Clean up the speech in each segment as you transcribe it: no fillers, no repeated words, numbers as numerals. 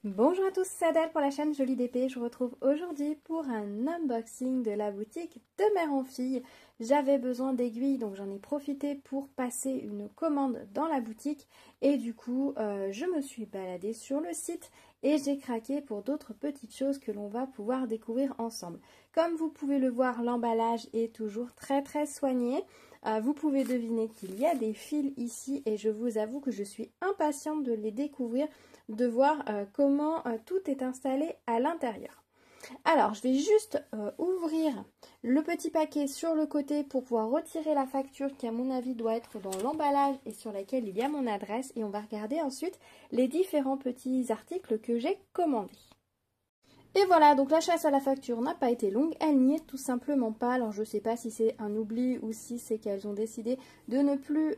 Bonjour à tous, c'est Adèle pour la chaîne Jolie d'épée. Je vous retrouve aujourd'hui pour un unboxing de la boutique de mère en fille. J'avais besoin d'aiguilles, donc j'en ai profité pour passer une commande dans la boutique. Et du coup, je me suis baladée sur le site et j'ai craqué pour d'autres petites choses que l'on va pouvoir découvrir ensemble. Comme vous pouvez le voir, l'emballage est toujours très soigné. Vous pouvez deviner qu'il y a des fils ici et je vous avoue que je suis impatiente de les découvrir, de voir comment tout est installé à l'intérieur. Alors, je vais juste ouvrir le petit paquet sur le côté pour pouvoir retirer la facture qui, à mon avis, doit être dans l'emballage et sur laquelle il y a mon adresse. Et on va regarder ensuite les différents petits articles que j'ai commandés. Et voilà, donc la chasse à la facture n'a pas été longue, elle n'y est tout simplement pas. Alors je ne sais pas si c'est un oubli ou si c'est qu'elles ont décidé de ne plus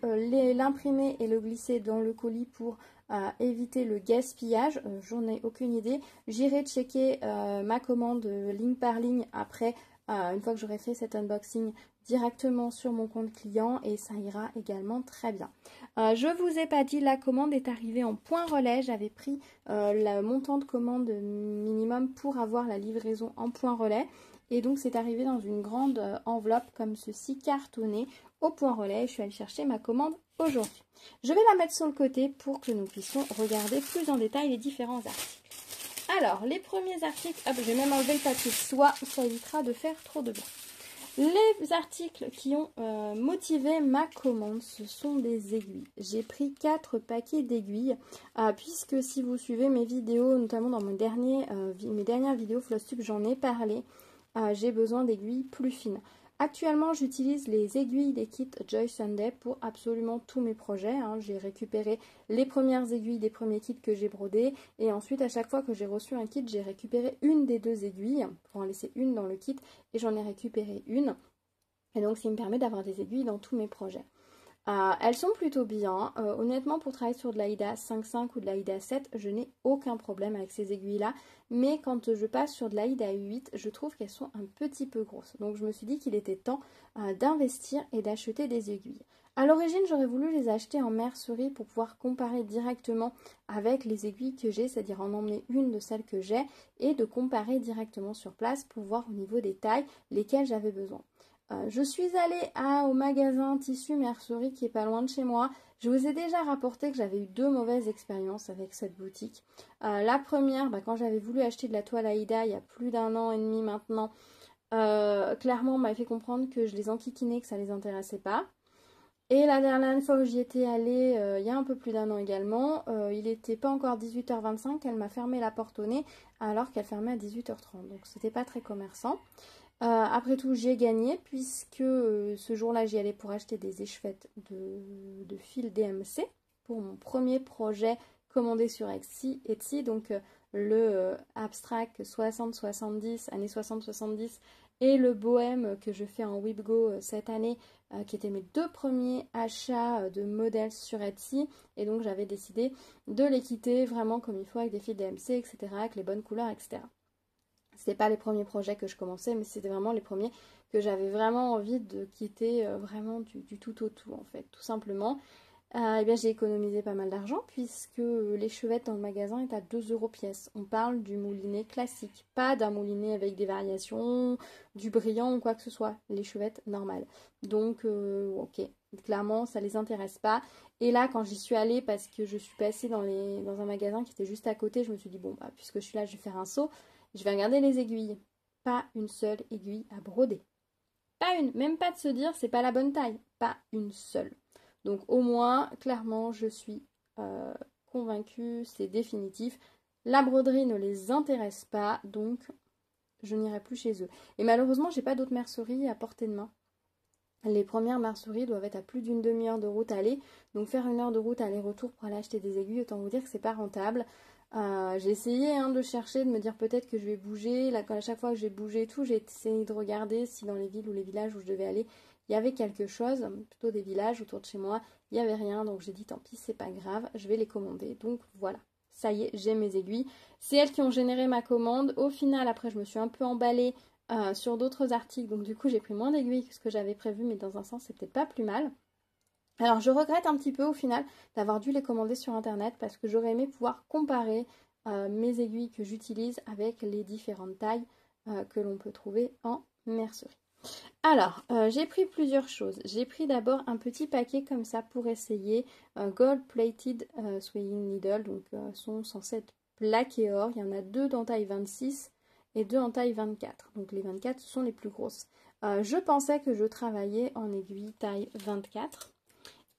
l'imprimer et le glisser dans le colis pour éviter le gaspillage. J'en ai aucune idée. J'irai checker ma commande ligne par ligne après, une fois que j'aurai fait cet unboxing directement sur mon compte client et ça ira également très bien. Je vous ai pas dit, la commande est arrivée en point relais. J'avais pris le montant de commande minimum pour avoir la livraison en point relais et donc c'est arrivé dans une grande enveloppe comme ceci cartonnée au point relais. Je suis allée chercher ma commande aujourd'hui. Je vais la mettre sur le côté pour que nous puissions regarder plus en détail les différents articles. Alors les premiers articles, hop, je vais même enlever le papier de soie, ça évitera de faire trop de bruit. Les articles qui ont motivé ma commande, ce sont des aiguilles. J'ai pris 4 paquets d'aiguilles, puisque si vous suivez mes vidéos, notamment dans mes dernières vidéos Flosstube, j'en ai parlé, j'ai besoin d'aiguilles plus fines. Actuellement, j'utilise les aiguilles des kits Joy Sunday pour absolument tous mes projets. J'ai récupéré les premières aiguilles des premiers kits que j'ai brodés. Et ensuite, à chaque fois que j'ai reçu un kit, j'ai récupéré une des 2 aiguilles pour en laisser une dans le kit. Et j'en ai récupéré une. Et donc, ça me permet d'avoir des aiguilles dans tous mes projets. Elles sont plutôt bien. Honnêtement, pour travailler sur de l'Aïda 5.5 ou de l'Aïda 7, je n'ai aucun problème avec ces aiguilles-là. Mais quand je passe sur de l'Aïda 8, je trouve qu'elles sont un petit peu grosses. Donc je me suis dit qu'il était temps d'investir et d'acheter des aiguilles. À l'origine, j'aurais voulu les acheter en mercerie pour pouvoir comparer directement avec les aiguilles que j'ai, c'est-à-dire en emmener une de celles que j'ai et de comparer directement sur place pour voir au niveau des tailles lesquelles j'avais besoin. Je suis allée au magasin Tissu Mercerie qui est pas loin de chez moi. Je vous ai déjà rapporté que j'avais eu 2 mauvaises expériences avec cette boutique. La première, quand j'avais voulu acheter de la toile Aïda il y a plus d'1 an et demi maintenant, clairement on m'avait fait comprendre que je les enquiquinais, que ça les intéressait pas. Et la dernière fois où j'y étais allée, il y a un peu plus d'1 an également, il n'était pas encore 18h25, elle m'a fermé la porte au nez alors qu'elle fermait à 18h30. Donc c'était pas très commerçant. Après tout, j'ai gagné puisque ce jour-là, j'y allais pour acheter des échevêtres de fil DMC pour mon premier projet commandé sur Etsy. Donc le Abstract 60-70, années 60-70 et le Bohème que je fais en WhipGo cette année, qui étaient mes 2 premiers achats de modèles sur Etsy. Et donc j'avais décidé de les quitter vraiment comme il faut avec des fils DMC, etc., avec les bonnes couleurs, etc. C'était pas les premiers projets que je commençais, mais c'était vraiment les premiers que j'avais vraiment envie de quitter vraiment du tout au tout en fait, tout simplement. Et bien j'ai économisé pas mal d'argent puisque l'échevette dans le magasin est à 2 € pièce. On parle du moulinet classique, pas d'un moulinet avec des variations, du brillant ou quoi que ce soit, l'échevette normale. Donc ok, clairement ça les intéresse pas. Et là quand j'y suis allée parce que je suis passée dans un magasin qui était juste à côté, je me suis dit bon puisque je suis là je vais faire un saut. Je vais regarder les aiguilles. Pas une seule aiguille à broder. Pas une. Même pas de se dire c'est pas la bonne taille. Pas une seule. Donc au moins, clairement, je suis convaincue, c'est définitif. La broderie ne les intéresse pas, donc je n'irai plus chez eux. Et malheureusement, j'ai pas d'autres merceries à portée de main. Les premières merceries doivent être à plus d'une demi-heure de route aller. Donc faire 1 heure de route aller-retour pour aller acheter des aiguilles, autant vous dire que c'est pas rentable. J'ai essayé de chercher, de me dire peut-être que je vais bouger. Là, à chaque fois que j'ai bougé et tout, j'ai essayé de regarder si dans les villes ou les villages où je devais aller, il y avait quelque chose, plutôt des villages autour de chez moi. Il n'y avait rien, donc j'ai dit tant pis, c'est pas grave, je vais les commander. Donc voilà, ça y est, j'ai mes aiguilles. C'est elles qui ont généré ma commande. Au final, après, je me suis un peu emballée sur d'autres articles. Donc du coup, j'ai pris moins d'aiguilles que ce que j'avais prévu, mais dans un sens, c'est peut-être pas plus mal. Alors je regrette un petit peu au final d'avoir dû les commander sur internet parce que j'aurais aimé pouvoir comparer mes aiguilles que j'utilise avec les différentes tailles que l'on peut trouver en mercerie. Alors, j'ai pris plusieurs choses. J'ai pris d'abord un petit paquet comme ça pour essayer Gold Plated Swinging Needle, donc sont censés être plaqués or. Il y en a 2 en taille 26 et 2 en taille 24. Donc les 24 sont les plus grosses. Je pensais que je travaillais en aiguille taille 24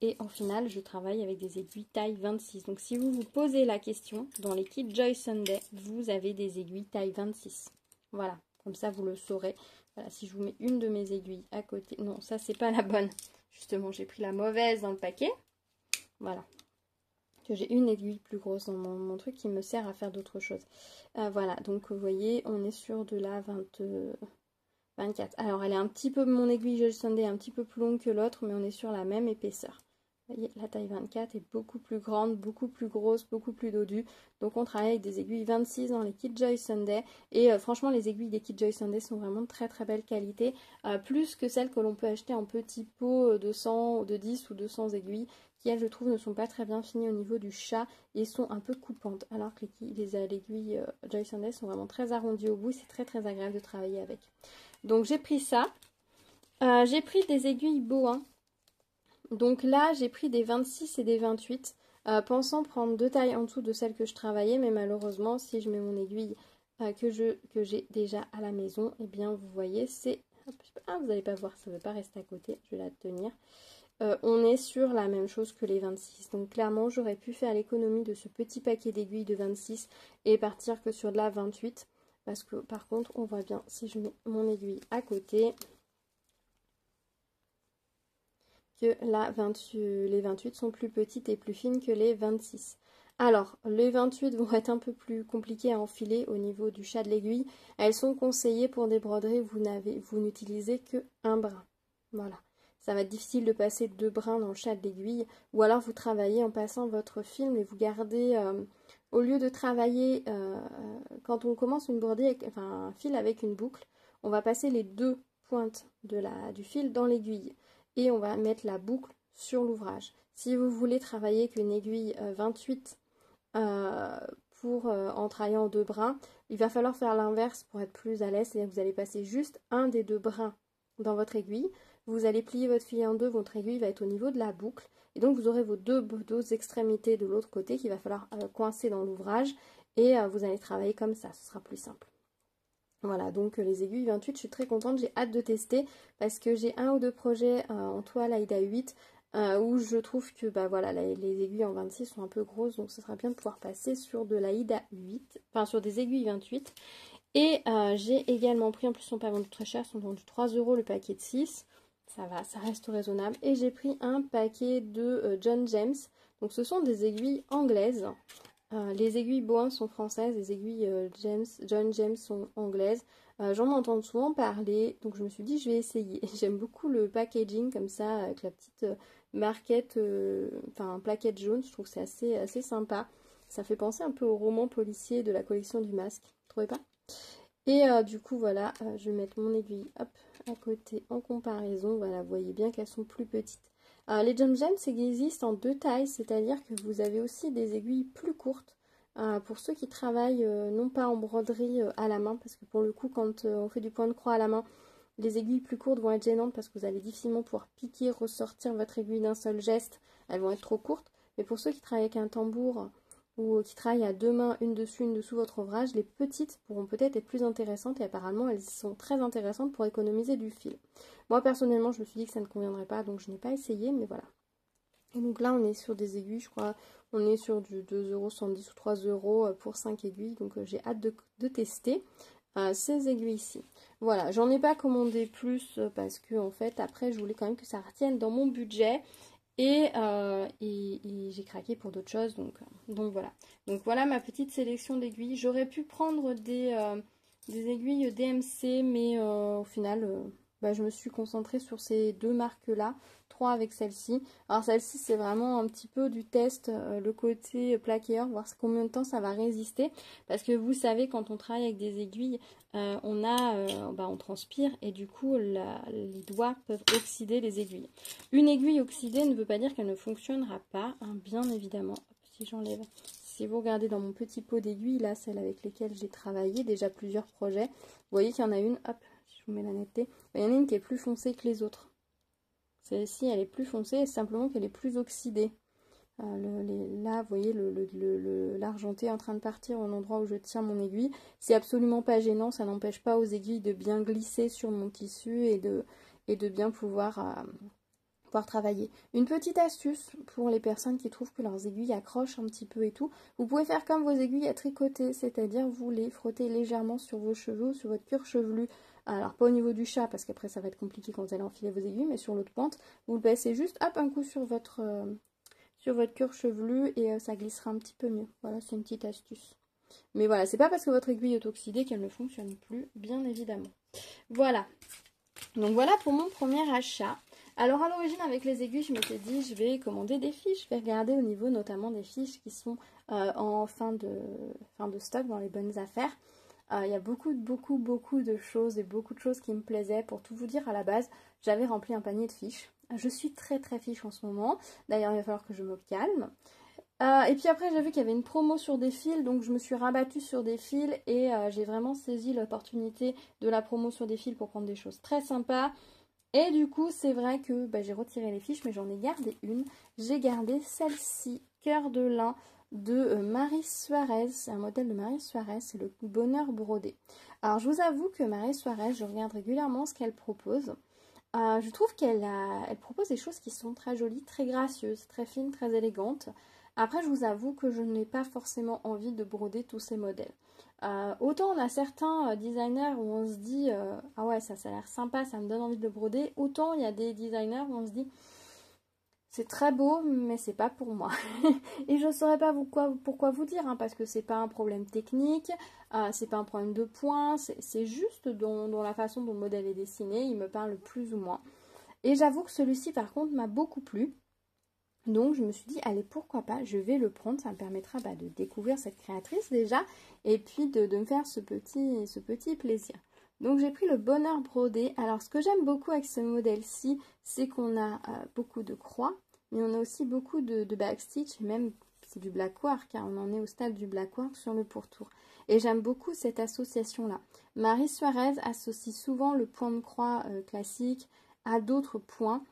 et en final je travaille avec des aiguilles taille 26. Donc si vous vous posez la question, dans les kits Joy Sunday, vous avez des aiguilles taille 26. Voilà, comme ça vous le saurez. Voilà, si je vous mets une de mes aiguilles à côté... Non, ça, c'est pas la bonne. Justement, j'ai pris la mauvaise dans le paquet. Voilà. Que j'ai une aiguille plus grosse dans mon truc qui me sert à faire d'autres choses. Voilà, donc vous voyez, on est sur de la 24. Alors, elle est un petit peu... Mon aiguille Joy Sunday est un petit peu plus longue que l'autre, mais on est sur la même épaisseur. Vous voyez, la taille 24 est beaucoup plus grande, beaucoup plus grosse, beaucoup plus dodue. Donc on travaille avec des aiguilles 26 dans les kits Joy Sunday. Et franchement, les aiguilles des kits Joy Sunday sont vraiment de très très belle qualité. Plus que celles que l'on peut acheter en petits pots de 100, de 10 ou 200 aiguilles. Qui, elles, je trouve, ne sont pas très bien finies au niveau du chat et sont un peu coupantes. Alors que les aiguilles Joy Sunday sont vraiment très arrondies au bout. C'est très très agréable de travailler avec. Donc j'ai pris ça. J'ai pris des aiguilles Bohin. Donc là, j'ai pris des 26 et des 28, pensant prendre 2 tailles en dessous de celles que je travaillais, mais malheureusement, si je mets mon aiguille que j'ai déjà à la maison, eh bien, vous voyez, c'est... Ah, vous n'allez pas voir, ça ne veut pas rester à côté, je vais la tenir. On est sur la même chose que les 26. Donc clairement, j'aurais pu faire l'économie de ce petit paquet d'aiguilles de 26 et partir que sur de la 28. Parce que par contre, on voit bien, si je mets mon aiguille à côté... que les 28 sont plus petites et plus fines que les 26. Alors, les 28 vont être un peu plus compliquées à enfiler au niveau du chat de l'aiguille. Elles sont conseillées pour des broderies où vous n'utilisez que un brin. Voilà. Ça va être difficile de passer 2 brins dans le chat de l'aiguille. Ou alors vous travaillez en passant votre film et vous gardez... au lieu de travailler, quand on commence une broderie, un fil avec une boucle, on va passer les 2 pointes du fil dans l'aiguille. Et on va mettre la boucle sur l'ouvrage. Si vous voulez travailler avec une aiguille 28 en travaillant en 2 brins, il va falloir faire l'inverse pour être plus à l'aise. C'est-à-dire que vous allez passer juste un des 2 brins dans votre aiguille. Vous allez plier votre fil en deux, votre aiguille va être au niveau de la boucle. Et donc vous aurez vos deux extrémités de l'autre côté qu'il va falloir coincer dans l'ouvrage. Et vous allez travailler comme ça, ce sera plus simple. Voilà, donc les aiguilles 28, je suis très contente, j'ai hâte de tester parce que j'ai 1 ou 2 projets en toile Aïda 8 où je trouve que voilà, les aiguilles en 26 sont un peu grosses, donc ce sera bien de pouvoir passer sur de l'Aïda 8, enfin sur des aiguilles 28. Et j'ai également pris, en plus ils sont pas vendus très cher, ils sont vendus 3 € le paquet de 6, ça va, ça reste raisonnable. Et j'ai pris un paquet de John James, donc ce sont des aiguilles anglaises. Les aiguilles Bohin sont françaises, les aiguilles John James sont anglaises. J'en entends souvent parler, donc je me suis dit je vais essayer. J'aime beaucoup le packaging comme ça, avec la petite marquette, plaquette jaune, je trouve que c'est assez sympa. Ça fait penser un peu au roman policier de la collection du masque, vous trouvez pas? Et du coup voilà, je vais mettre mon aiguille hop, à côté en comparaison. Voilà, vous voyez bien qu'elles sont plus petites. Les John James existent en 2 tailles, c'est-à-dire que vous avez aussi des aiguilles plus courtes pour ceux qui travaillent non pas en broderie à la main, parce que pour le coup quand on fait du point de croix à la main, les aiguilles plus courtes vont être gênantes parce que vous allez difficilement pouvoir piquer, ressortir votre aiguille d'un seul geste, elles vont être trop courtes. Mais pour ceux qui travaillent avec un tambour ou qui travaillent à 2 mains, une dessus, une dessous votre ouvrage, les petites pourront peut-être être plus intéressantes et apparemment elles sont très intéressantes pour économiser du fil. Moi personnellement je me suis dit que ça ne conviendrait pas, donc je n'ai pas essayé, mais voilà. Et donc là on est sur des aiguilles, je crois, on est sur du 2,70 € ou 3 € pour 5 aiguilles, donc j'ai hâte de tester ces aiguilles ici. Voilà, j'en ai pas commandé plus parce que en fait après je voulais quand même que ça retienne dans mon budget. Et j'ai craqué pour d'autres choses, donc voilà. Donc voilà ma petite sélection d'aiguilles. J'aurais pu prendre des aiguilles DMC, mais au final, je me suis concentrée sur ces 2 marques-là, 3 avec celle-ci. Alors celle-ci, c'est vraiment un petit peu du test, le côté plaqué or, voir combien de temps ça va résister. Parce que vous savez, quand on travaille avec des aiguilles, on transpire et du coup, les doigts peuvent oxyder les aiguilles. Une aiguille oxydée ne veut pas dire qu'elle ne fonctionnera pas, hein, bien évidemment. Si j'enlève si vous regardez dans mon petit pot d'aiguilles, là, celles avec lesquelles j'ai travaillé déjà plusieurs projets, vous voyez qu'il y en a une, hop, je vous mets la netteté, il y en a une qui est plus foncée que les autres. Celle-ci, elle est plus foncée, c'est simplement qu'elle est plus oxydée. Là, vous voyez l'argenté est en train de partir au endroit où je tiens mon aiguille. C'est absolument pas gênant, ça n'empêche pas aux aiguilles de bien glisser sur mon tissu et de bien pouvoir travailler. Une petite astuce pour les personnes qui trouvent que leurs aiguilles accrochent un petit peu et tout, vous pouvez faire comme vos aiguilles à tricoter, c'est-à-dire vous les frottez légèrement sur vos cheveux, sur votre cuir chevelu. Alors pas au niveau du chat parce qu'après ça va être compliqué quand vous allez enfiler vos aiguilles, mais sur l'autre pointe, vous le passez juste hop un coup sur votre cuir chevelu et ça glissera un petit peu mieux. Voilà, c'est une petite astuce. Mais voilà, c'est pas parce que votre aiguille est oxydée qu'elle ne fonctionne plus, bien évidemment. Voilà. Donc voilà pour mon premier achat. Alors à l'origine avec les aiguilles, je m'étais dit je vais commander des fiches. Je vais regarder au niveau notamment des fiches qui sont en fin de stock dans les bonnes affaires. Il y a beaucoup de choses et beaucoup de choses qui me plaisaient. Pour tout vous dire, à la base, j'avais rempli un panier de fiches. Je suis très fiche en ce moment. D'ailleurs, il va falloir que je me calme. Et puis après, j'ai vu qu'il y avait une promo sur des fils, donc je me suis rabattue sur des fils et j'ai vraiment saisi l'opportunité de la promo sur des fils pour prendre des choses très sympas. Et du coup, c'est vrai que j'ai retiré les fiches, mais j'en ai gardé une. J'ai gardé celle-ci, Cœur de lin, de Marie Suarez. C'est un modèle de Marie Suarez, c'est le bonheur brodé. Alors, je vous avoue que Marie Suarez, je regarde régulièrement ce qu'elle propose. Je trouve qu'elle propose des choses qui sont très jolies, très gracieuses, très fines, très élégantes. Après, je vous avoue que je n'ai pas forcément envie de broder tous ces modèles. Autant on a certains designers où on se dit ah ouais, ça a l'air sympa, ça me donne envie de le broder. Autant il y a des designers où on se dit c'est très beau, mais c'est pas pour moi. Et je ne saurais pas pourquoi vous dire, hein, parce que c'est pas un problème technique, c'est pas un problème de points, c'est juste dans la façon dont le modèle est dessiné, il me parle plus ou moins. Et j'avoue que celui-ci par contre m'a beaucoup plu. Donc je me suis dit, allez, pourquoi pas, je vais le prendre, ça me permettra de découvrir cette créatrice déjà, et puis de me faire ce petit plaisir. Donc j'ai pris le bonheur brodé. Alors ce que j'aime beaucoup avec ce modèle-ci, c'est qu'on a beaucoup de croix, mais on a aussi beaucoup de backstitch, et même c'est du blackwork, car on en est au stade du blackwork sur le pourtour. Et j'aime beaucoup cette association-là. Marie Suarez associe souvent le point de croix classique à d'autres points,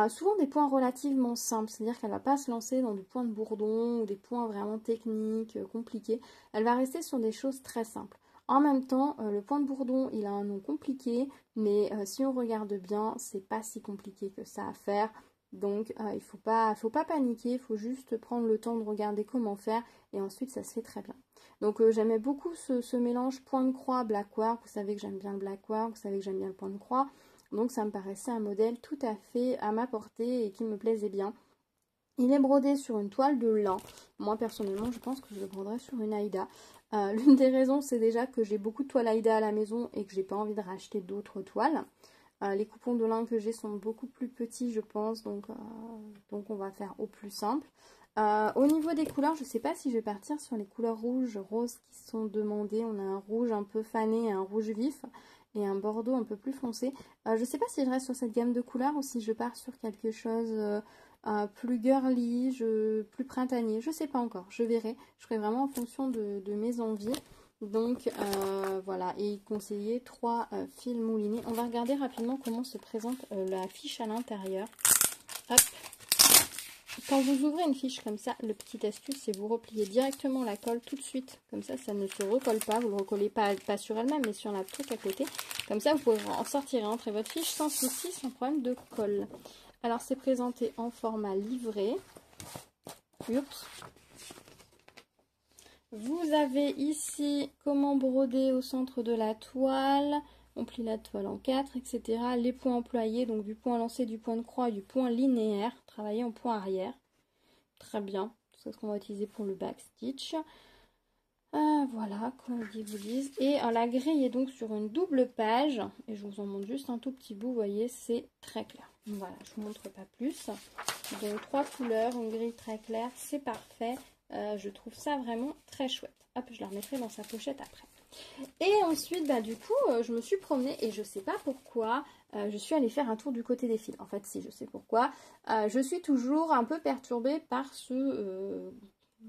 souvent des points relativement simples, c'est-à-dire qu'elle ne va pas se lancer dans du point de bourdon ou des points vraiment techniques, compliqués. Elle va rester sur des choses très simples. En même temps, le point de bourdon, il a un nom compliqué, mais si on regarde bien, c'est pas si compliqué que ça à faire. Donc il faut pas paniquer, il faut juste prendre le temps de regarder comment faire et ensuite ça se fait très bien. Donc j'aimais beaucoup ce mélange point de croix blackwork. Vous savez que j'aime bien le blackwork, vous savez que j'aime bien le point de croix. Donc ça me paraissait un modèle tout à fait à ma portée et qui me plaisait bien. Il est brodé sur une toile de lin. Moi personnellement je pense que je le broderai sur une Aïda. L'une des raisons c'est déjà que j'ai beaucoup de toiles Aïda à la maison et que j'ai pas envie de racheter d'autres toiles. Les coupons de lin que j'ai sont beaucoup plus petits je pense, donc on va faire au plus simple. Au niveau des couleurs, je ne sais pas si je vais partir sur les couleurs rouges, roses qui sont demandées. On a un rouge un peu fané, un rouge vif et un bordeaux un peu plus foncé. Je ne sais pas si je reste sur cette gamme de couleurs ou si je pars sur quelque chose plus girly, plus printanier. Je ne sais pas encore, je verrai. Je ferai vraiment en fonction de mes envies. Donc voilà, et il conseillait 3 fils moulinés. On va regarder rapidement comment se présente la fiche à l'intérieur. Hop. Quand vous ouvrez une fiche comme ça, le petit astuce, c'est vous repliez directement la colle tout de suite. Comme ça, ça ne se recolle pas. Vous ne le recollez pas sur elle-même, mais sur la truc à côté. Comme ça, vous pouvez en sortir et rentrer votre fiche sans souci, sans problème de colle. Alors, c'est présenté en format livré. Oups. Vous avez ici comment broder au centre de la toile. On plie la toile en 4, etc. Les points employés, donc du point lancé, du point de croix et du point linéaire. Travailler en point arrière. Très bien. C'est ce qu'on va utiliser pour le backstitch. Voilà, comme ils vous disent. Et la grille est donc sur une double page. Et je vous en montre juste un tout petit bout. Vous voyez, c'est très clair. Voilà, je vous montre pas plus. Donc 3 couleurs, une grille très claire. C'est parfait. Je trouve ça vraiment très chouette. Hop, je la remettrai dans sa pochette après. Et ensuite, du coup, je me suis promenée et je sais pas pourquoi, je suis allée faire un tour du côté des fils. En fait, si, je sais pourquoi. Je suis toujours un peu perturbée par ce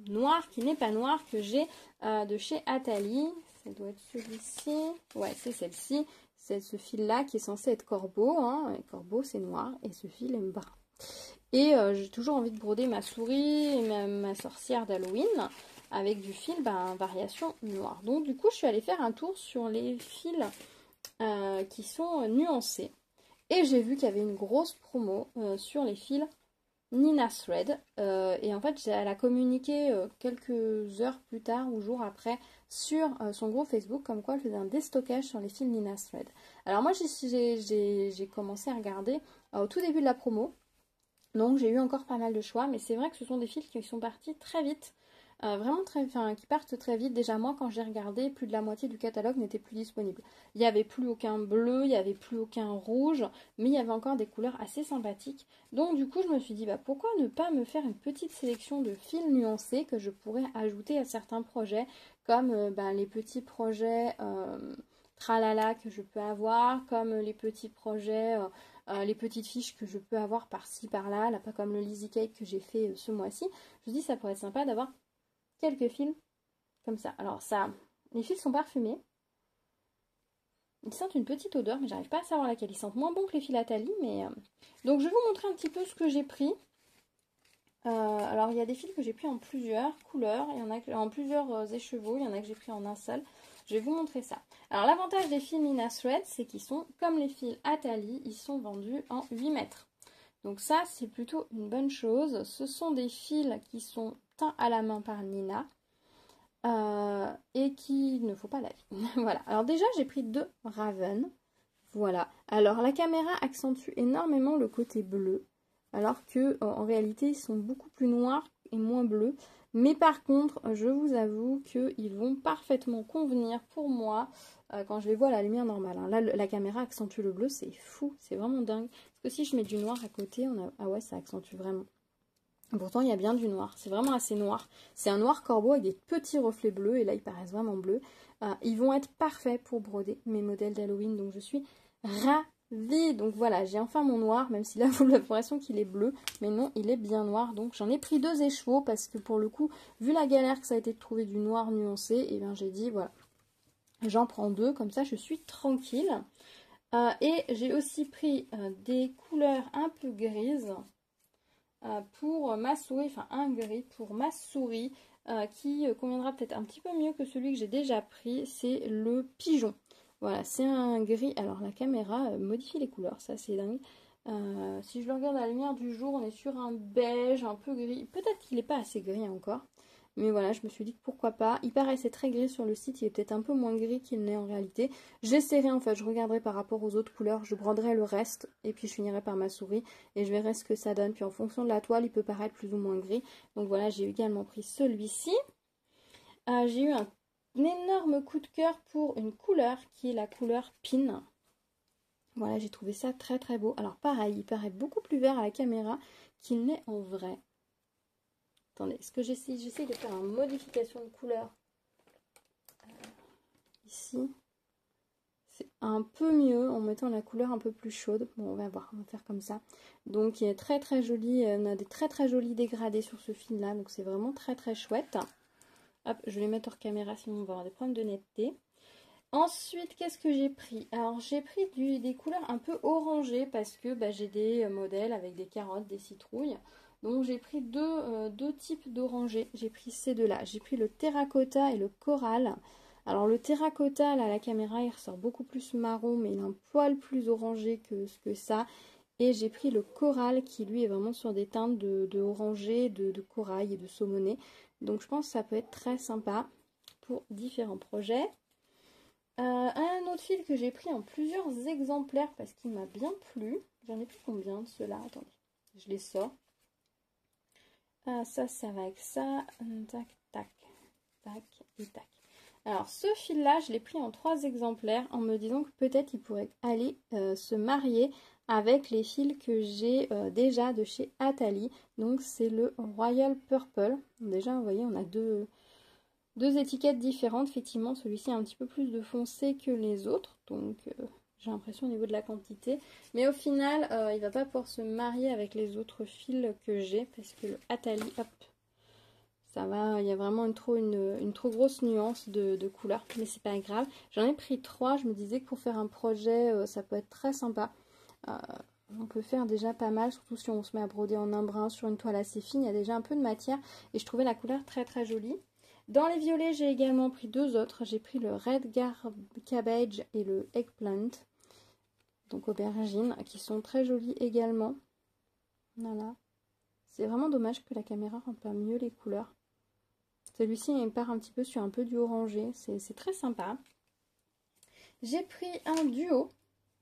noir qui n'est pas noir que j'ai de chez Atali. Ça doit être celui-ci. Ouais, c'est celle-ci. C'est ce fil-là qui est censé être corbeau. Hein. Et corbeau, c'est noir. Et ce fil est brun. Et j'ai toujours envie de broder ma souris et ma sorcière d'Halloween avec du fil variation noire. Donc du coup, je suis allée faire un tour sur les fils qui sont nuancés. Et j'ai vu qu'il y avait une grosse promo sur les fils Nina Thread. Et en fait, elle a communiqué quelques heures plus tard ou jours après sur son groupe Facebook comme quoi elle faisait un déstockage sur les fils Nina Thread. Alors moi, j'ai commencé à regarder au tout début de la promo. Donc j'ai eu encore pas mal de choix, mais c'est vrai que ce sont des fils qui sont partis très vite, vraiment qui partent très vite. Déjà moi quand j'ai regardé, plus de la moitié du catalogue n'était plus disponible. Il n'y avait plus aucun bleu, il n'y avait plus aucun rouge, mais il y avait encore des couleurs assez sympathiques. Donc du coup je me suis dit pourquoi ne pas me faire une petite sélection de fils nuancés que je pourrais ajouter à certains projets, comme les petits projets tralala que je peux avoir, comme les petits projets... les petites fiches que je peux avoir par-ci, par-là, pas comme le Lizzy Cake que j'ai fait ce mois-ci. Je me dis ça pourrait être sympa d'avoir quelques fils comme ça. Alors ça, les fils sont parfumés. Ils sentent une petite odeur, mais j'arrive pas à savoir laquelle. Ils sentent moins bon que les fils Atali, mais... Donc je vais vous montrer un petit peu ce que j'ai pris. Alors il y a des fils que j'ai pris en plusieurs couleurs, il y en a en plusieurs écheveaux, il y en a que j'ai pris en un seul. Je vais vous montrer ça. Alors l'avantage des fils Nina Thread, c'est qu'ils sont comme les fils Atali, ils sont vendus en 8 mètres. Donc ça c'est plutôt une bonne chose. Ce sont des fils qui sont teints à la main par Nina et qui ne faut pas laver. Voilà. Alors déjà j'ai pris 2 Raven. Voilà. Alors la caméra accentue énormément le côté bleu. Alors que en réalité ils sont beaucoup plus noirs et moins bleus. Mais par contre, je vous avoue qu'ils vont parfaitement convenir pour moi quand je les vois à la lumière normale. Hein. Là, la caméra accentue le bleu, c'est fou, c'est vraiment dingue. Parce que si je mets du noir à côté, ah ouais, ça accentue vraiment. Pourtant, il y a bien du noir, c'est vraiment assez noir. C'est un noir corbeau avec des petits reflets bleus, et là, ils paraissent vraiment bleus. Ils vont être parfaits pour broder mes modèles d'Halloween, donc je suis ravie. Donc voilà, j'ai enfin mon noir, même si là, vous avez l'impression qu'il est bleu. Mais non, il est bien noir. Donc j'en ai pris 2 écheveaux, parce que pour le coup, vu la galère que ça a été de trouver du noir nuancé, et bien j'ai dit, voilà, j'en prends 2, comme ça je suis tranquille. Et j'ai aussi pris des couleurs un peu grises, pour ma souris, enfin un gris pour ma souris qui conviendra peut-être un petit peu mieux que celui que j'ai déjà pris, c'est le pigeon. Voilà, c'est un gris. Alors la caméra modifie les couleurs, ça c'est dingue. Si je le regarde à la lumière du jour, on est sur un beige un peu gris. Peut-être qu'il n'est pas assez gris encore. Mais voilà, je me suis dit que pourquoi pas. Il paraissait très gris sur le site, il est peut-être un peu moins gris qu'il n'est en réalité. J'essaierai en fait, je regarderai par rapport aux autres couleurs, je broderai le reste et puis je finirai par ma souris et je verrai ce que ça donne. Puis en fonction de la toile, il peut paraître plus ou moins gris. Donc voilà, j'ai également pris celui-ci. J'ai eu un énorme coup de cœur pour une couleur qui est la couleur Pin. Voilà, j'ai trouvé ça très très beau. Alors pareil, il paraît beaucoup plus vert à la caméra qu'il n'est en vrai. Attendez, est-ce que j'essaie de faire une modification de couleur ici. C'est un peu mieux en mettant la couleur un peu plus chaude. Bon, on va voir, on va faire comme ça. Donc il est très très joli, on a des très très jolis dégradés sur ce fil là, donc c'est vraiment très très chouette. Hop, je vais les mettre hors caméra sinon on va avoir des problèmes de netteté. Ensuite, qu'est-ce que j'ai pris? Alors j'ai pris des couleurs un peu orangées parce que j'ai des modèles avec des carottes, des citrouilles. Donc j'ai pris deux types d'orangés. J'ai pris ces deux-là. J'ai pris le terracotta et le coral. Alors le terracotta, là, à la caméra, il ressort beaucoup plus marron, mais il est un poil plus orangé que ça. Et j'ai pris le coral qui, lui, est vraiment sur des teintes de orangé, de corail et de saumoné. Donc je pense que ça peut être très sympa pour différents projets. Un autre fil que j'ai pris en plusieurs exemplaires parce qu'il m'a bien plu. J'en ai pris combien de ceux-là? Attendez, je les sors. Ça va avec ça. Tac, tac, tac et tac. Alors ce fil-là, je l'ai pris en 3 exemplaires en me disant que peut-être il pourrait aller se marier avec les fils que j'ai déjà de chez Atali. Donc c'est le Royal Purple. Déjà, vous voyez, on a deux étiquettes différentes. Effectivement, celui-ci a un petit peu plus de foncé que les autres. Donc j'ai l'impression au niveau de la quantité. Mais au final, il ne va pas pouvoir se marier avec les autres fils que j'ai. Parce que le Atali, hop, Ça va, il y a vraiment une trop grosse nuance de couleur, mais c'est pas grave. J'en ai pris 3, je me disais que pour faire un projet, ça peut être très sympa. On peut faire déjà pas mal, surtout si on se met à broder en un brin sur une toile assez fine. Il y a déjà un peu de matière et je trouvais la couleur très très jolie. Dans les violets, j'ai également pris 2 autres. J'ai pris le Red Cabbage et le Eggplant, donc aubergine, qui sont très jolis également. Voilà. C'est vraiment dommage que la caméra rende pas mieux les couleurs. Celui-ci, il part un petit peu sur un peu du orangé. C'est très sympa. J'ai pris un duo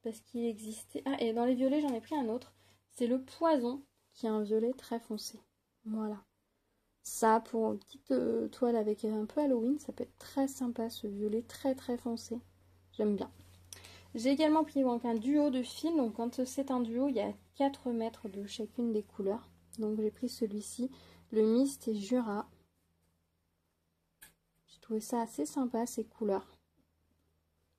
parce qu'il existait... Ah, et dans les violets, j'en ai pris un autre. C'est le poison qui a un violet très foncé. Voilà. Ça, pour une petite toile avec un peu Halloween, ça peut être très sympa, ce violet très très foncé. J'aime bien. J'ai également pris donc un duo de fils. Donc quand c'est un duo, il y a 4 mètres de chacune des couleurs. Donc j'ai pris celui-ci, le Mist et Jura. J'ai trouvé ça assez sympa, ces couleurs.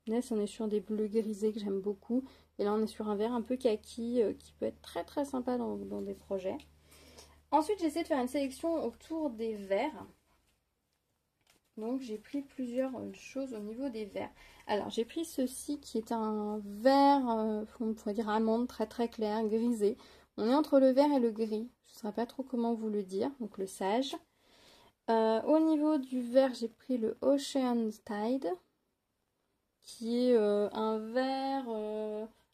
Là, on est sur des bleus grisés que j'aime beaucoup. Et là, on est sur un vert un peu kaki qui peut être très très sympa dans des projets. Ensuite, j'ai essayé de faire une sélection autour des verts. Donc, j'ai pris plusieurs choses au niveau des verts. Alors, j'ai pris ceci qui est un vert, on pourrait dire amande, très très clair, grisé. On est entre le vert et le gris. Je ne saurais pas trop comment vous le dire. Donc, le sage. Au niveau du vert, j'ai pris le Ocean Tide, qui est un vert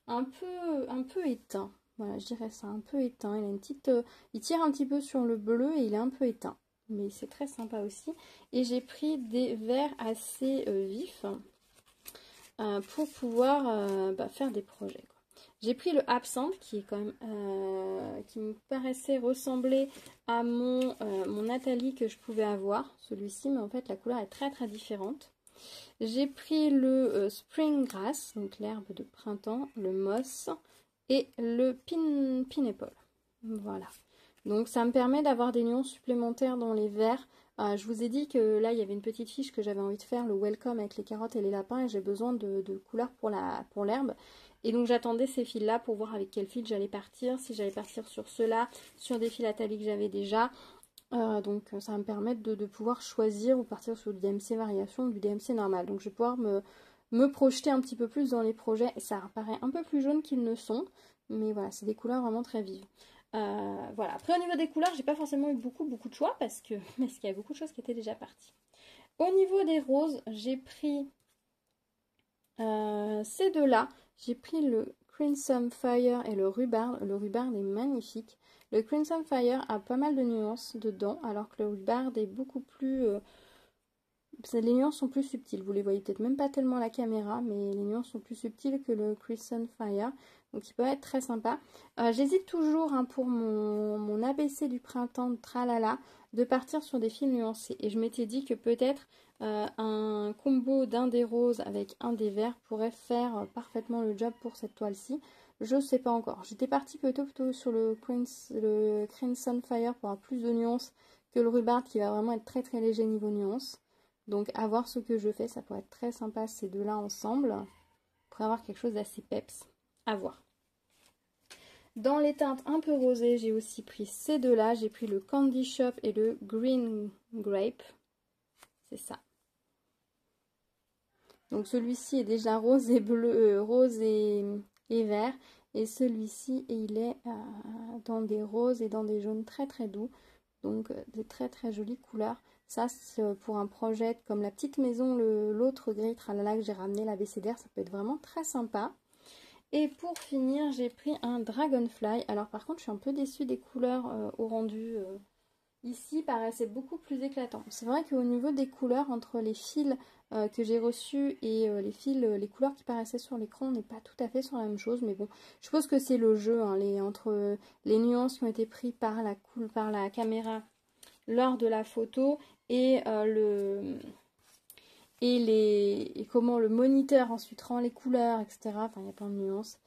un peu éteint. Voilà, je dirais ça, un peu éteint. Il a une petite, il tire un petit peu sur le bleu et il est un peu éteint. Mais c'est très sympa aussi. Et j'ai pris des verts assez vifs pour pouvoir faire des projets. J'ai pris le Absinthe qui est quand même qui me paraissait ressembler à mon Nathalie que je pouvais avoir, celui-ci, mais en fait la couleur est très très différente. J'ai pris le Spring Grass, donc l'herbe de printemps, le Moss et le Pineapple. Voilà. Donc ça me permet d'avoir des nuances supplémentaires dans les verts. Je vous ai dit que là il y avait une petite fiche que j'avais envie de faire, le Welcome avec les carottes et les lapins, et j'ai besoin de couleurs pour l'herbe. Et donc j'attendais ces fils là pour voir avec quel fil j'allais partir, si j'allais partir sur ceux-là, sur des fils à talis que j'avais déjà. Donc ça va me permettre de pouvoir choisir ou partir sur du DMC variation ou du DMC normal. Donc je vais pouvoir me projeter un petit peu plus dans les projets. Ça paraît un peu plus jaune qu'ils ne sont, mais voilà, c'est des couleurs vraiment très vives. Voilà. Après au niveau des couleurs, j'ai pas forcément eu beaucoup de choix parce qu'il y a beaucoup de choses qui étaient déjà parties. Au niveau des roses, j'ai pris ces deux-là. J'ai pris le Crimson Fire et le Rhubarb. Le Rhubarb est magnifique. Le Crimson Fire a pas mal de nuances dedans, alors que le Rhubarb est beaucoup plus... les nuances sont plus subtiles. Vous les voyez peut-être même pas tellement à la caméra, mais les nuances sont plus subtiles que le Crimson Fire. Donc il peut être très sympa. J'hésite toujours pour mon ABC du printemps de Tralala de partir sur des fils nuancés. Et je m'étais dit que peut-être un combo d'un des roses avec un des verts pourrait faire parfaitement le job pour cette toile-ci. Je ne sais pas encore. J'étais partie plutôt sur le Crimson Fire pour avoir plus de nuances que le Rhubarb qui va vraiment être très très léger niveau nuances. Donc à voir ce que je fais, ça pourrait être très sympa ces deux-là ensemble. Pour avoir quelque chose d'assez peps. À voir. Dans les teintes un peu rosées, j'ai aussi pris ces deux-là. J'ai pris le Candy Shop et le Green Grape. C'est ça. Donc celui-ci est déjà rose et bleu, rose et vert. Et celui-ci, il est dans des roses et dans des jaunes très très doux. Donc des très très jolies couleurs. Ça, c'est pour un projet comme la petite maison, l'autre gris tralala que j'ai ramené, l'abécédaire, ça peut être vraiment très sympa. Et pour finir, j'ai pris un Dragonfly. Alors par contre, je suis un peu déçue des couleurs au rendu. Ici, paraissait beaucoup plus éclatant. C'est vrai qu'au niveau des couleurs, entre les fils que j'ai reçus et les couleurs qui paraissaient sur l'écran, on n'est pas tout à fait sur la même chose. Mais bon, je suppose que c'est le jeu, hein, entre les nuances qui ont été prises par la caméra lors de la photo et comment le moniteur ensuite rend les couleurs, etc. Enfin, il y a plein de nuances.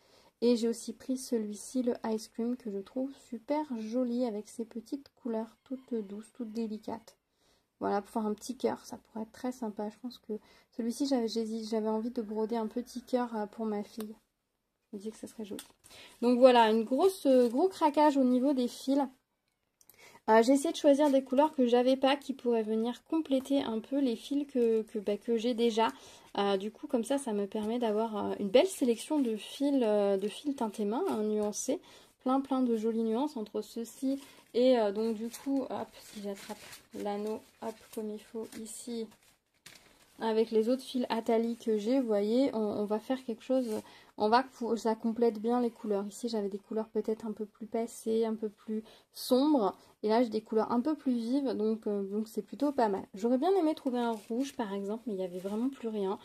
Et j'ai aussi pris celui-ci, le Ice Cream, que je trouve super joli avec ses petites couleurs toutes douces, toutes délicates. Voilà, pour faire un petit cœur, ça pourrait être très sympa. Je pense que celui-ci, j'avais envie de broder un petit cœur pour ma fille. Je me dis que ça serait joli. Donc voilà, gros craquage au niveau des fils. J'ai essayé de choisir des couleurs que j'avais pas, qui pourraient venir compléter un peu les fils que j'ai déjà. Du coup, comme ça me permet d'avoir une belle sélection de fils teintés main, hein, nuancés. Plein de jolies nuances entre ceci et donc du coup, hop, si j'attrape l'anneau, hop, comme il faut ici, avec les autres fils Atali que j'ai, vous voyez, on va faire quelque chose, ça complète bien les couleurs. Ici, j'avais des couleurs peut-être un peu plus passées, un peu plus sombres, et là, j'ai des couleurs un peu plus vives, donc c'est plutôt pas mal. J'aurais bien aimé trouver un rouge, par exemple, mais il n'y avait vraiment plus rien.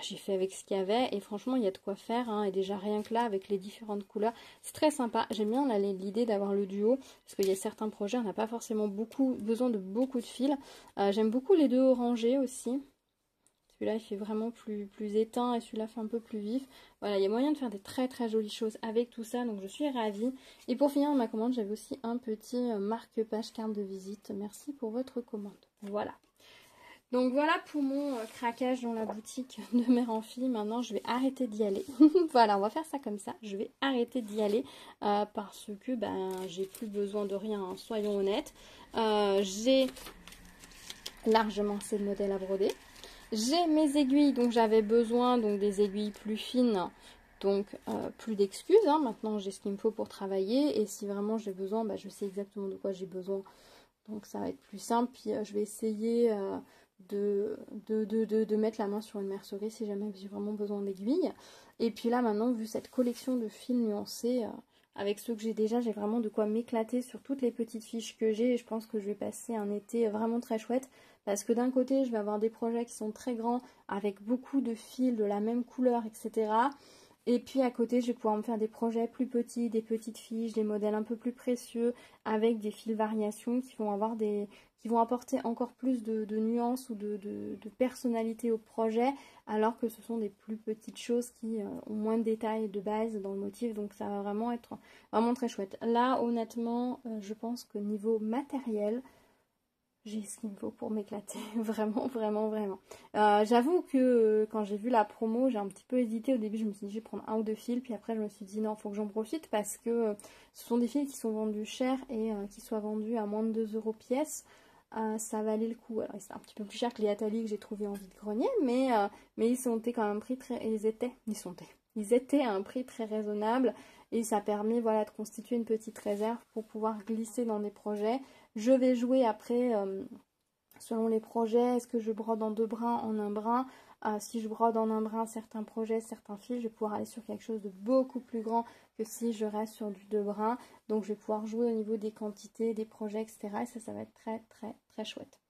J'ai fait avec ce qu'il y avait et franchement il y a de quoi faire, hein, et déjà rien que là avec les différentes couleurs c'est très sympa. J'aime bien l'idée d'avoir le duo parce qu'il y a certains projets on n'a pas forcément besoin de beaucoup de fils. J'aime beaucoup les deux orangés aussi. Celui-là il fait vraiment plus éteint et celui-là fait un peu plus vif. Voilà, il y a moyen de faire des très jolies choses avec tout ça, donc je suis ravie. Et pour finir ma commande, j'avais aussi un petit marque-page carte de visite. Merci pour votre commande. Voilà. Donc voilà pour mon craquage dans la boutique de Mère en Fille. Maintenant, je vais arrêter d'y aller. Voilà, on va faire ça comme ça. Je vais arrêter d'y aller parce que j'ai plus besoin de rien, hein, soyons honnêtes. J'ai largement assez de modèles à broder. J'ai mes aiguilles, donc j'avais besoin des aiguilles plus fines. Donc plus d'excuses, hein. Maintenant j'ai ce qu'il me faut pour travailler. Et si vraiment j'ai besoin, je sais exactement de quoi j'ai besoin. Donc ça va être plus simple. Puis je vais essayer de mettre la main sur une mercerie si jamais j'ai vraiment besoin d'aiguilles. Et puis là maintenant, vu cette collection de fils nuancés, avec ceux que j'ai déjà, j'ai vraiment de quoi m'éclater sur toutes les petites fiches que j'ai. Et je pense que je vais passer un été vraiment très chouette. Parce que d'un côté, je vais avoir des projets qui sont très grands, avec beaucoup de fils de la même couleur, etc. Et puis à côté, je vais pouvoir me faire des projets plus petits, des petites fiches, des modèles un peu plus précieux, avec des fils variations qui vont apporter encore plus de nuances ou de personnalité au projet, alors que ce sont des plus petites choses qui ont moins de détails de base dans le motif, donc ça va vraiment être vraiment très chouette. Là, honnêtement, je pense que niveau matériel, j'ai ce qu'il me faut pour m'éclater, vraiment. J'avoue que quand j'ai vu la promo, j'ai un petit peu hésité. Au début, je me suis dit, je vais prendre un ou deux fils. Puis après, je me suis dit, non, il faut que j'en profite parce que ce sont des fils qui sont vendus cher et qui soient vendus à moins de 2 € pièce. Ça valait le coup. Alors, c'est un petit peu plus cher que les Atali que j'ai trouvé en vide-grenier, mais quand même pris très... Ils étaient à un prix très raisonnable et ça permet de constituer une petite réserve pour pouvoir glisser dans des projets. Je vais jouer après, selon les projets, est-ce que je brode en 2 brins, en un brin. Si je brode en un brin certains projets, certains fils, je vais pouvoir aller sur quelque chose de beaucoup plus grand que si je reste sur du 2 brins. Donc je vais pouvoir jouer au niveau des quantités, des projets, etc. Et ça va être très chouette.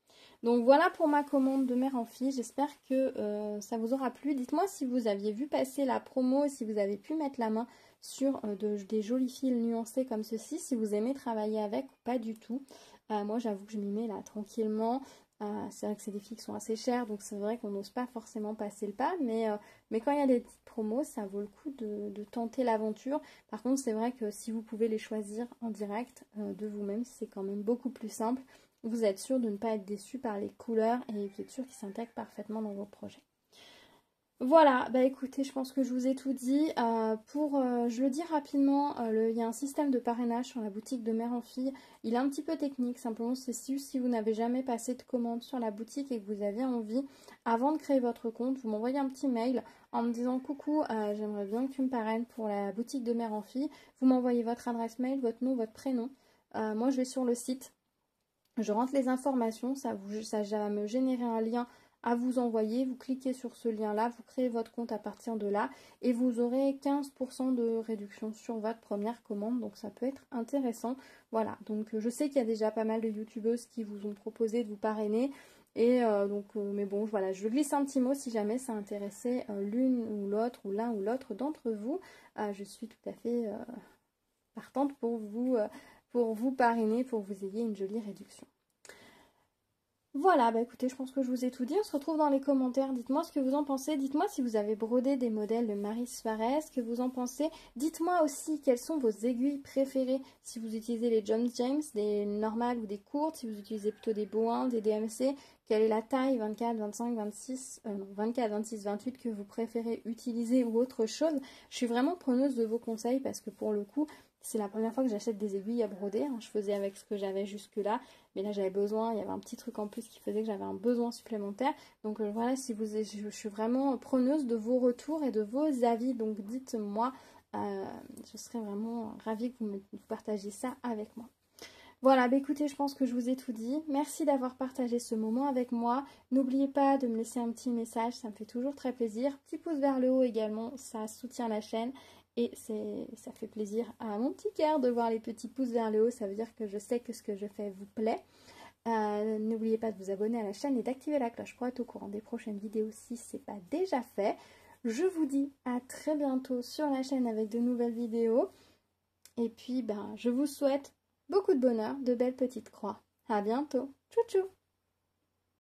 Donc voilà pour ma commande de Mère en Fille. J'espère que ça vous aura plu. Dites-moi si vous aviez vu passer la promo, si vous avez pu mettre la main sur des jolis fils nuancés comme ceci, si vous aimez travailler avec ou pas du tout. Moi j'avoue que je m'y mets là tranquillement. C'est vrai que c'est des fils qui sont assez chers, donc c'est vrai qu'on n'ose pas forcément passer le pas, mais quand il y a des petites promos, ça vaut le coup de tenter l'aventure. Par contre, c'est vrai que si vous pouvez les choisir en direct de vous-même, c'est quand même beaucoup plus simple. Vous êtes sûr de ne pas être déçu par les couleurs et vous êtes sûr qu'ils s'intègrent parfaitement dans vos projets. Voilà, écoutez, je pense que je vous ai tout dit. Je le dis rapidement, il y a un système de parrainage sur la boutique de Mère en Fille. Il est un petit peu technique, simplement c'est si vous n'avez jamais passé de commande sur la boutique et que vous avez envie, avant de créer votre compte, vous m'envoyez un petit mail en me disant coucou, j'aimerais bien que tu me parraines pour la boutique de Mère en Fille. Vous m'envoyez votre adresse mail, votre nom, votre prénom. Moi je vais sur le site, je rentre les informations, ça va me générer un lien à vous envoyer, vous cliquez sur ce lien là, vous créez votre compte à partir de là et vous aurez 15% de réduction sur votre première commande, donc ça peut être intéressant. Voilà, donc je sais qu'il y a déjà pas mal de youtubeuses qui vous ont proposé de vous parrainer et mais bon voilà, je glisse un petit mot si jamais ça intéressait l'une ou l'autre ou l'un ou l'autre d'entre vous. Je suis tout à fait partante pour vous parrainer, pour que vous ayez une jolie réduction. Voilà, écoutez, je pense que je vous ai tout dit. On se retrouve dans les commentaires. Dites-moi ce que vous en pensez. Dites-moi si vous avez brodé des modèles de Marie Suarez, ce que vous en pensez. Dites-moi aussi quelles sont vos aiguilles préférées. Si vous utilisez les John James, des normales ou des courtes. Si vous utilisez plutôt des Bohin, des DMC. Quelle est la taille 24, 25, 26, 24, 26, 28 que vous préférez utiliser ou autre chose. Je suis vraiment preneuse de vos conseils parce que pour le coup, C'est la première fois que j'achète des aiguilles à broder, hein. Je faisais avec ce que j'avais jusque-là, mais là j'avais besoin, il y avait un petit truc en plus qui faisait que j'avais un besoin supplémentaire. Donc voilà, si vous, je suis vraiment preneuse de vos retours et de vos avis, donc dites-moi, je serais vraiment ravie que vous partagiez ça avec moi. Voilà, bah écoutez, je pense que je vous ai tout dit. Merci d'avoir partagé ce moment avec moi. N'oubliez pas de me laisser un petit message, ça me fait toujours très plaisir. Petit pouce vers le haut également, ça soutient la chaîne. Et ça fait plaisir à mon petit cœur de voir les petits pouces vers le haut. Ça veut dire que je sais que ce que je fais vous plaît. N'oubliez pas de vous abonner à la chaîne et d'activer la cloche pour être au courant des prochaines vidéos si ce n'est pas déjà fait. Je vous dis à très bientôt sur la chaîne avec de nouvelles vidéos. Et puis, je vous souhaite beaucoup de bonheur, de belles petites croix. À bientôt. Tchou tchou.